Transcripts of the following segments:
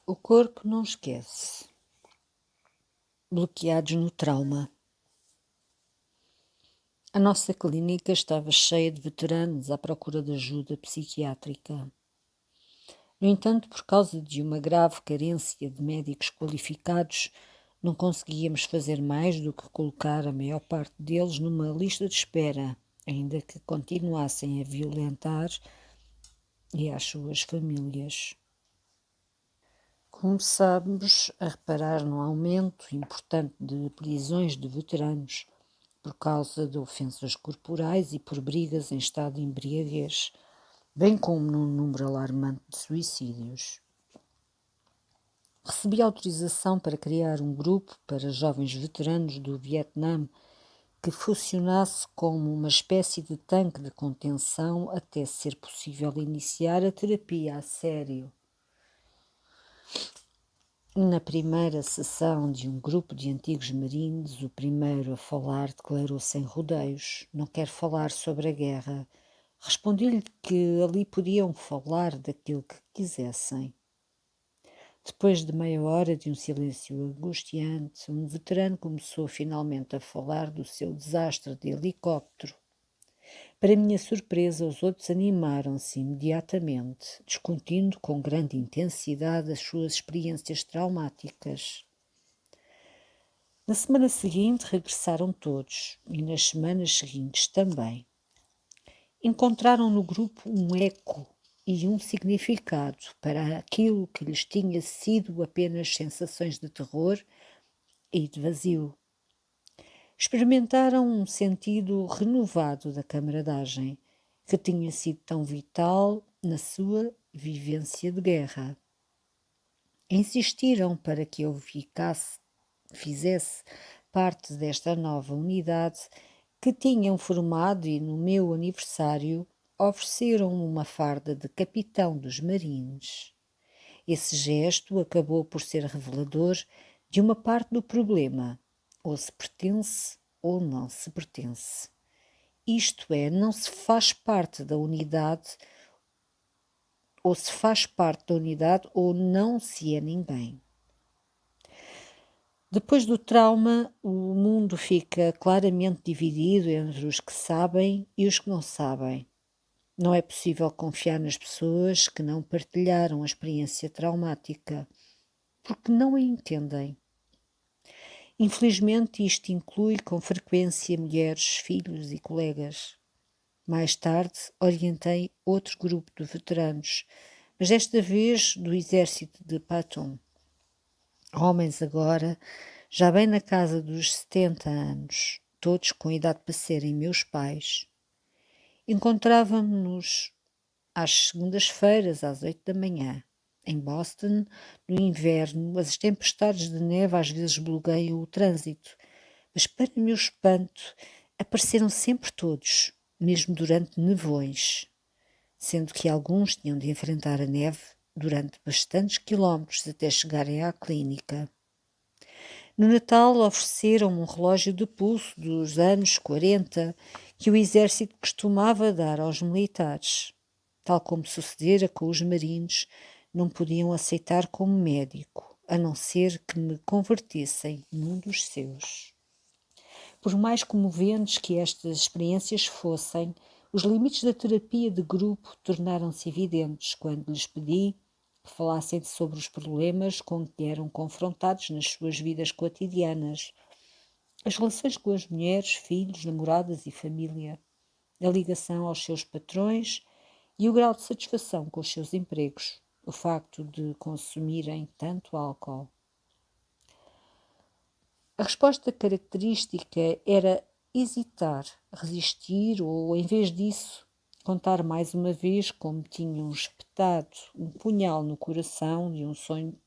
O corpo não esquece. Bloqueados no trauma. A nossa clínica estava cheia de veteranos à procura de ajuda psiquiátrica. No entanto, por causa de uma grave carência de médicos qualificados, não conseguíamos fazer mais do que colocar a maior parte deles numa lista de espera, ainda que continuassem a violentar e às suas famílias. Começámos a reparar num aumento importante de prisões de veteranos por causa de ofensas corporais e por brigas em estado de embriaguez, bem como num número alarmante de suicídios. Recebi autorização para criar um grupo para jovens veteranos do Vietnã que funcionasse como uma espécie de tanque de contenção até ser possível iniciar a terapia a sério. Na primeira sessão de um grupo de antigos marines, o primeiro a falar declarou sem rodeios: "Não quero falar sobre a guerra." Respondi-lhe que ali podiam falar daquilo que quisessem. Depois de meia hora de um silêncio angustiante, um veterano começou finalmente a falar do seu desastre de helicóptero. Para minha surpresa, os outros animaram-se imediatamente, discutindo com grande intensidade as suas experiências traumáticas. Na semana seguinte regressaram todos, e nas semanas seguintes também. Encontraram no grupo um eco e um significado para aquilo que lhes tinha sido apenas sensações de terror e de vazio. Experimentaram um sentido renovado da camaradagem, que tinha sido tão vital na sua vivência de guerra. Insistiram para que eu fizesse parte desta nova unidade que tinham formado e no meu aniversário ofereceram-me uma farda de capitão dos marines. Esse gesto acabou por ser revelador de uma parte do problema: ou se pertence ou não se pertence. Isto é, não se faz parte da unidade, ou se faz parte da unidade ou não se é ninguém. Depois do trauma, o mundo fica claramente dividido entre os que sabem e os que não sabem. Não é possível confiar nas pessoas que não partilharam a experiência traumática, porque não a entendem. Infelizmente, isto inclui com frequência mulheres, filhos e colegas. Mais tarde, orientei outro grupo de veteranos, mas desta vez do exército de Patton. Homens agora, já bem na casa dos 70 anos, todos com idade para serem meus pais. Encontrávamos-nos às segundas-feiras, às 8 da manhã. Em Boston, no inverno, as tempestades de neve às vezes bloqueiam o trânsito, mas para meu espanto, apareceram sempre todos, mesmo durante nevoeis, sendo que alguns tinham de enfrentar a neve durante bastantes quilómetros até chegarem à clínica. No Natal ofereceram-me um relógio de pulso dos anos 40 que o exército costumava dar aos militares. Tal como sucedera com os marines, não podiam aceitar como médico, a não ser que me convertessem num dos seus. Por mais comoventes que estas experiências fossem, os limites da terapia de grupo tornaram-se evidentes quando lhes pedi que falassem sobre os problemas com que eram confrontados nas suas vidas cotidianas, as relações com as mulheres, filhos, namoradas e família, a ligação aos seus patrões e o grau de satisfação com os seus empregos, o facto de consumirem tanto álcool. A resposta característica era hesitar, resistir ou, em vez disso, contar mais uma vez como tinham espetado um punhal no coração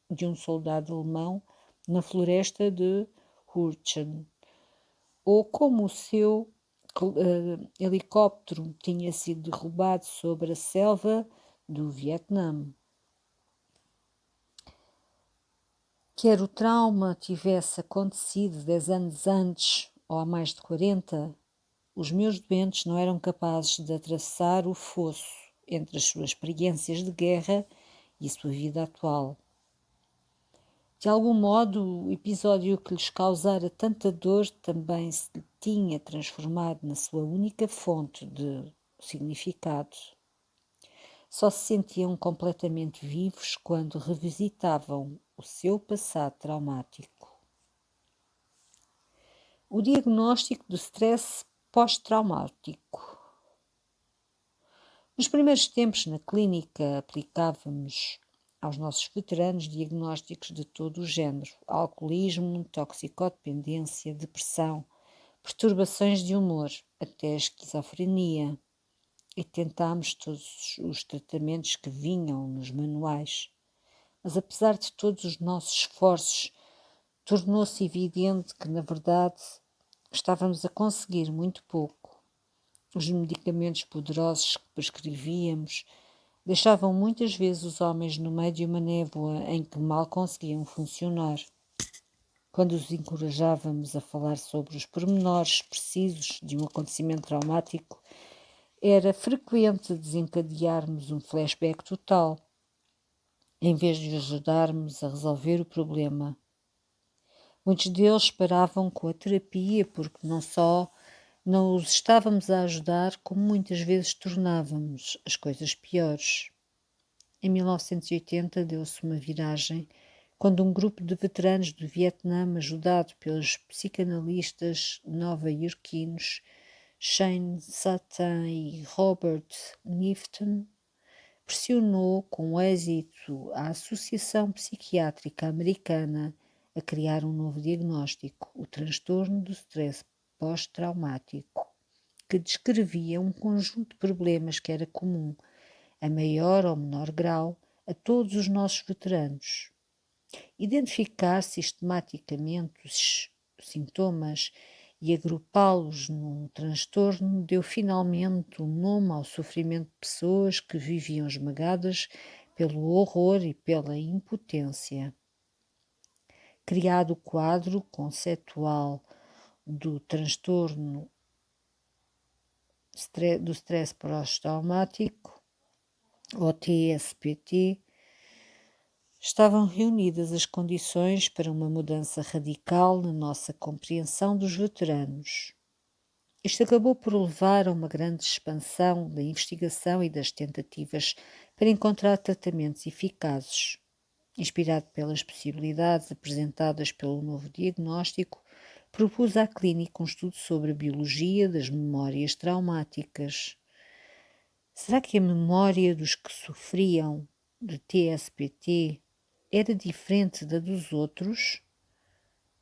de um soldado alemão na floresta de Hurchen, ou como o seu helicóptero tinha sido derrubado sobre a selva do Vietnã. Quer o trauma tivesse acontecido 10 anos antes ou há mais de 40, os meus doentes não eram capazes de atravessar o fosso entre as suas experiências de guerra e a sua vida atual. De algum modo, o episódio que lhes causara tanta dor também se tinha transformado na sua única fonte de significado. Só se sentiam completamente vivos quando revisitavam o seu passado traumático. O diagnóstico do stress pós-traumático. Nos primeiros tempos na clínica aplicávamos aos nossos veteranos diagnósticos de todo o género: alcoolismo, toxicodependência, depressão, perturbações de humor, até esquizofrenia, e tentámos todos os tratamentos que vinham nos manuais. Mas apesar de todos os nossos esforços, tornou-se evidente que, na verdade, estávamos a conseguir muito pouco. Os medicamentos poderosos que prescrevíamos deixavam muitas vezes os homens no meio de uma névoa em que mal conseguiam funcionar. Quando os encorajávamos a falar sobre os pormenores precisos de um acontecimento traumático, era frequente desencadearmos um flashback total, em vez de ajudarmos a resolver o problema. Muitos deles paravam com a terapia porque não só não os estávamos a ajudar, como muitas vezes tornávamos as coisas piores. Em 1980 deu-se uma viragem quando um grupo de veteranos do Vietnã, ajudado pelos psicanalistas nova-iorquinos Shane Satan e Robert Nifton, pressionou com êxito a Associação Psiquiátrica Americana a criar um novo diagnóstico, o transtorno do stress pós-traumático, que descrevia um conjunto de problemas que era comum, a maior ou menor grau, a todos os nossos veteranos. Identificar sistematicamente os sintomas e agrupá-los num transtorno deu finalmente um nome ao sofrimento de pessoas que viviam esmagadas pelo horror e pela impotência. Criado o quadro conceitual do transtorno do stress pós-traumático, ou TSPT, estavam reunidas as condições para uma mudança radical na nossa compreensão dos veteranos. Isto acabou por levar a uma grande expansão da investigação e das tentativas para encontrar tratamentos eficazes. Inspirado pelas possibilidades apresentadas pelo novo diagnóstico, propus à clínica um estudo sobre a biologia das memórias traumáticas. Será que a memória dos que sofriam de TSPT era diferente da dos outros?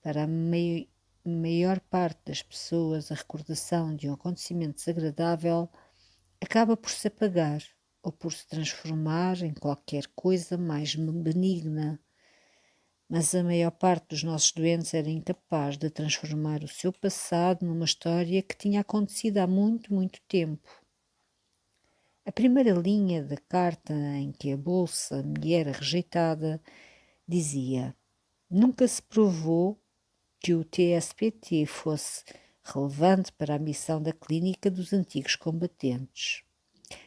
Para a maior parte das pessoas, a recordação de um acontecimento desagradável acaba por se apagar ou por se transformar em qualquer coisa mais benigna. Mas a maior parte dos nossos doentes era incapaz de transformar o seu passado numa história que tinha acontecido há muito, muito tempo. A primeira linha da carta em que a bolsa me era rejeitada dizia: nunca se provou que o TSPT fosse relevante para a missão da clínica dos antigos combatentes.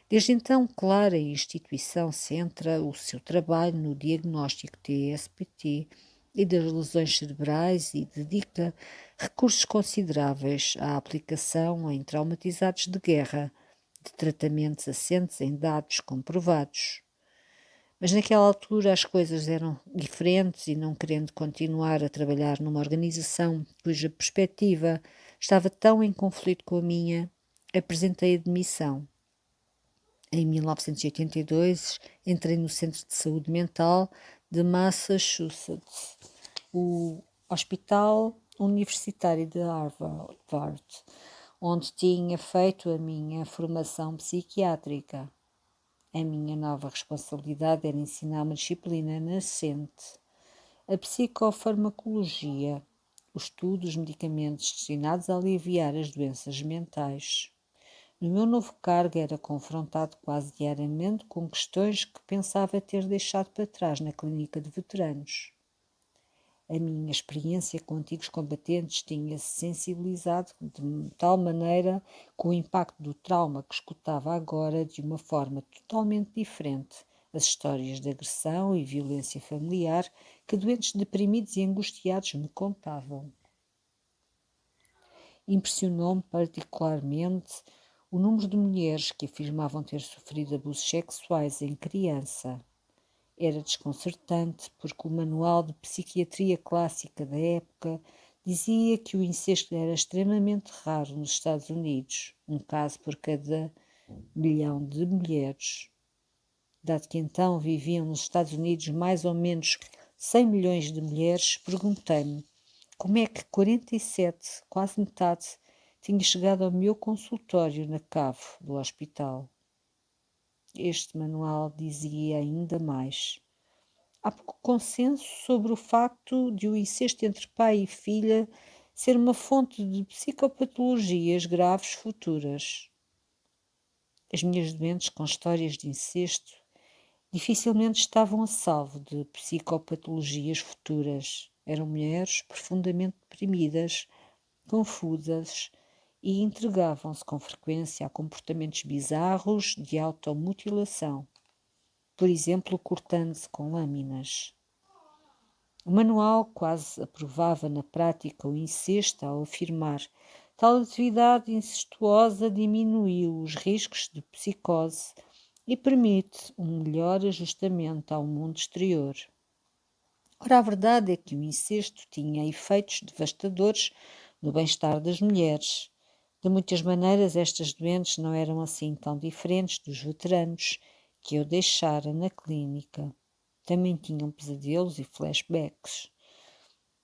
Desde então, claro, a instituição centra o seu trabalho no diagnóstico TSPT e das lesões cerebrais e dedica recursos consideráveis à aplicação em traumatizados de guerra de tratamentos assentes em dados comprovados. Mas naquela altura as coisas eram diferentes e, não querendo continuar a trabalhar numa organização cuja perspectiva estava tão em conflito com a minha, apresentei a demissão. Em 1982, entrei no Centro de Saúde Mental de Massachusetts, o Hospital Universitário de Harvard, onde tinha feito a minha formação psiquiátrica. A minha nova responsabilidade era ensinar uma disciplina nascente, a psicofarmacologia, o estudo dos medicamentos destinados a aliviar as doenças mentais. No meu novo cargo era confrontado quase diariamente com questões que pensava ter deixado para trás na clínica de veteranos. A minha experiência com antigos combatentes tinha-se sensibilizado de tal maneira com o impacto do trauma que escutava agora de uma forma totalmente diferente, as histórias de agressão e violência familiar que doentes deprimidos e angustiados me contavam. Impressionou-me particularmente o número de mulheres que afirmavam ter sofrido abusos sexuais em criança. Era desconcertante porque o manual de psiquiatria clássica da época dizia que o incesto era extremamente raro nos Estados Unidos, um caso por cada 1 milhão de mulheres. Dado que então viviam nos Estados Unidos mais ou menos 100 milhões de mulheres, perguntei-me como é que 47, quase metade, tinha chegado ao meu consultório na cave do hospital. Este manual dizia ainda mais. Há pouco consenso sobre o facto de o incesto entre pai e filha ser uma fonte de psicopatologias graves futuras. As minhas doentes com histórias de incesto dificilmente estavam a salvo de psicopatologias futuras. Eram mulheres profundamente deprimidas, confusas e entregavam-se com frequência a comportamentos bizarros de automutilação, por exemplo, cortando-se com lâminas. O manual quase aprovava na prática o incesto ao afirmar tal atividade incestuosa diminuiu os riscos de psicose e permite um melhor ajustamento ao mundo exterior. Ora, a verdade é que o incesto tinha efeitos devastadores no bem-estar das mulheres. De muitas maneiras, estas doentes não eram assim tão diferentes dos veteranos que eu deixara na clínica. Também tinham pesadelos e flashbacks.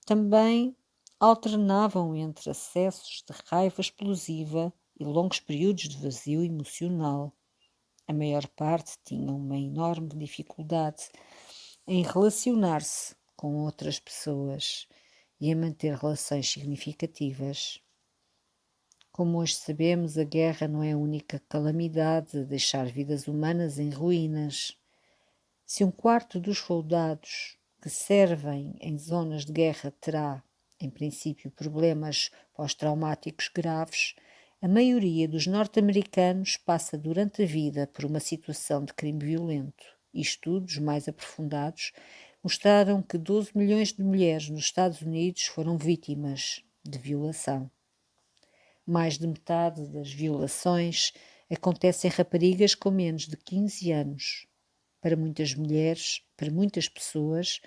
Também alternavam entre acessos de raiva explosiva e longos períodos de vazio emocional. A maior parte tinham uma enorme dificuldade em relacionar-se com outras pessoas e em manter relações significativas. Como hoje sabemos, a guerra não é a única calamidade a deixar vidas humanas em ruínas. Se 1/4 dos soldados que servem em zonas de guerra terá, em princípio, problemas pós-traumáticos graves, a maioria dos norte-americanos passa durante a vida por uma situação de crime violento. E estudos mais aprofundados mostraram que 12 milhões de mulheres nos Estados Unidos foram vítimas de violação. Mais de metade das violações acontece em raparigas com menos de 15 anos. Para muitas mulheres, para muitas pessoas,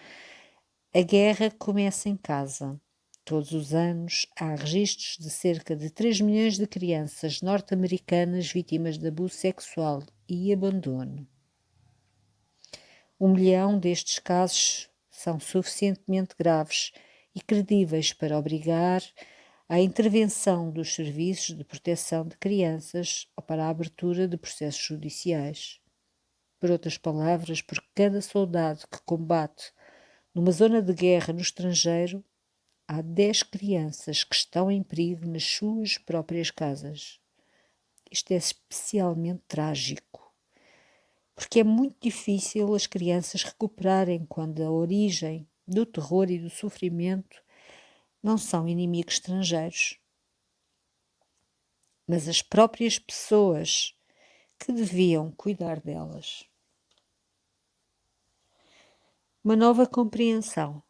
a guerra começa em casa. Todos os anos há registros de cerca de 3 milhões de crianças norte-americanas vítimas de abuso sexual e abandono. 1 milhão destes casos são suficientemente graves e credíveis para obrigar à intervenção dos serviços de proteção de crianças ou para a abertura de processos judiciais. Por outras palavras, por cada soldado que combate numa zona de guerra no estrangeiro, há 10 crianças que estão em perigo nas suas próprias casas. Isto é especialmente trágico, porque é muito difícil as crianças recuperarem quando a origem do terror e do sofrimento não são inimigos estrangeiros, mas as próprias pessoas que deviam cuidar delas. Uma nova compreensão.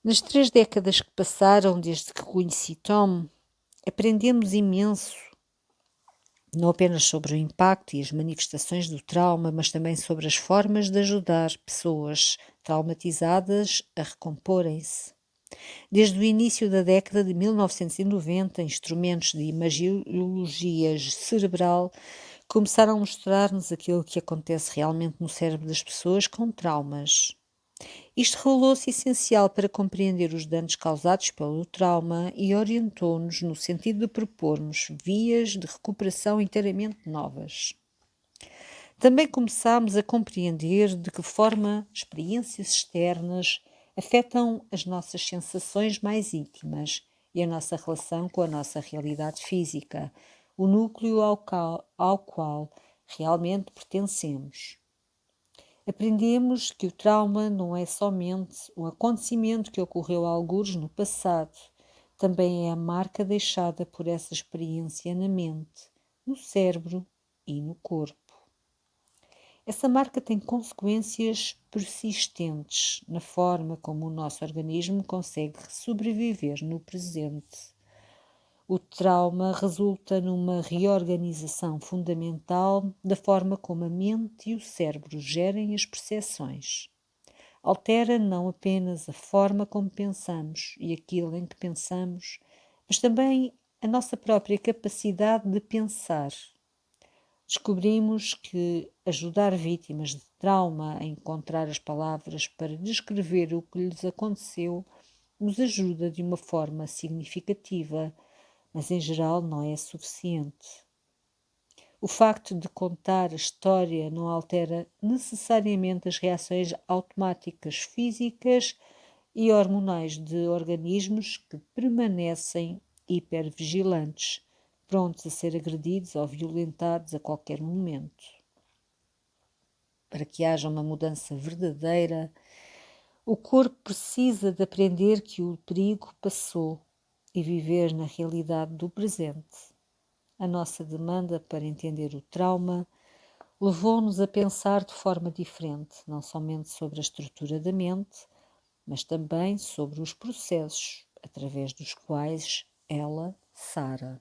Nas 3 décadas que passaram desde que conheci Tom, aprendemos imenso, não apenas sobre o impacto e as manifestações do trauma, mas também sobre as formas de ajudar pessoas traumatizadas a recomporem-se. Desde o início da década de 1990, instrumentos de imagiologia cerebral começaram a mostrar-nos aquilo que acontece realmente no cérebro das pessoas com traumas. Isto revelou-se essencial para compreender os danos causados pelo trauma e orientou-nos no sentido de propormos vias de recuperação inteiramente novas. Também começámos a compreender de que forma experiências externas afetam as nossas sensações mais íntimas e a nossa relação com a nossa realidade física, o núcleo ao qual realmente pertencemos. Aprendemos que o trauma não é somente um acontecimento que ocorreu algures no passado, também é a marca deixada por essa experiência na mente, no cérebro e no corpo. Essa marca tem consequências persistentes na forma como o nosso organismo consegue sobreviver no presente. O trauma resulta numa reorganização fundamental da forma como a mente e o cérebro gerem as percepções. Altera não apenas a forma como pensamos e aquilo em que pensamos, mas também a nossa própria capacidade de pensar. Descobrimos que ajudar vítimas de trauma a encontrar as palavras para descrever o que lhes aconteceu nos ajuda de uma forma significativa, mas em geral não é suficiente. O facto de contar a história não altera necessariamente as reações automáticas físicas e hormonais de organismos que permanecem hipervigilantes, prontos a ser agredidos ou violentados a qualquer momento. Para que haja uma mudança verdadeira, o corpo precisa de aprender que o perigo passou e viver na realidade do presente. A nossa demanda para entender o trauma levou-nos a pensar de forma diferente, não somente sobre a estrutura da mente, mas também sobre os processos através dos quais ela sara.